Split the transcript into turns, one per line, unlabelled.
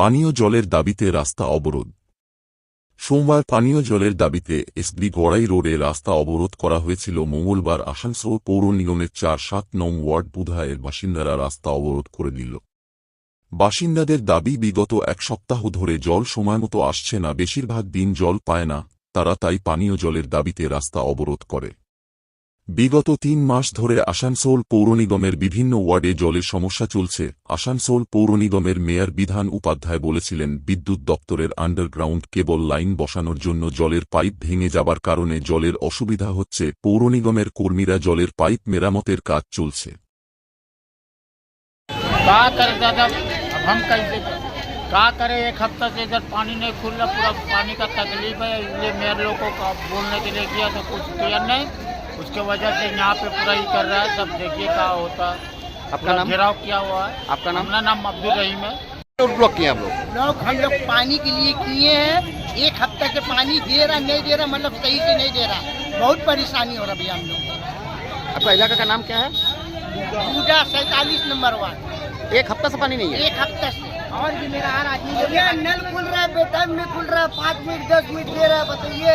পানীয় জলের দাবিতে রাস্তা অবরোধ। সোমবার পানীয় জলের দাবিতে এসবি গড়াই রোডে রাস্তা অবরোধ করা হয়েছিল। মঙ্গলবার আসানসোল পৌর নিগমের ৪-৭ নং ওয়ার্ড বুধায়ের বাসিন্দারা রাস্তা অবরোধ করে দিল। বাসিন্দাদের দাবি, বিগত এক সপ্তাহ ধরে জল সময়মতো আসছে না, বেশিরভাগ দিন জল পায় না তারা, তাই পানীয় জলের দাবিতে রাস্তা অবরোধ করে। বিগত ৩ মাস ধরে আসানসোল পৌর নিগমের বিভিন্ন ওয়ার্ডে জলের সমস্যা চলছে। আসানসোল পৌর নিগমের মেয়র বিধান উপাধ্যায় বলেছিলেন, বিদ্যুৎ দপ্তরের আন্ডারগ্রাউন্ড কেবল লাইন বসানোর জন্য জলের পাইপ ভেঙে যাবার কারণে জলের অসুবিধা হচ্ছে। পৌর নিগমের কর্মীরা জলের পাইপ মেরামতের কাজ চলছে।
क्या करें, एक हफ्ता से इधर पानी नहीं खुल रहा, पूरा पानी का तकलीफ है। इसलिए मेयर लोगों को बोलने के लिए किया तो कुछ किया नहीं, उसके वजह से यहाँ पे पूरा ही कर रहा है। सब देखिए क्या होता है।
आपका नाम?
घेराव किया हुआ है।
आपका नाम?
अपना नाम अब्दुल रहीम है।
ब्लॉक किए आप लोग?
हम लोग पानी के लिए किए हैं। एक हफ्ता से पानी दे रहा नहीं दे रहा, मतलब सही से नहीं दे रहा। बहुत परेशानी हो रहा भैया हम लोग।
आपका इलाका का नाम क्या है?
पूजा 47 नंबर वार्ड।
एक हफ्ता से पानी नहीं है?
एक हफ्ता से। और भी मेरा हर आदमी नल खुल रहा है, बेटाइम में खुल रहा है, 5 मिनट 10 मिनट दे रहा है, बताइए।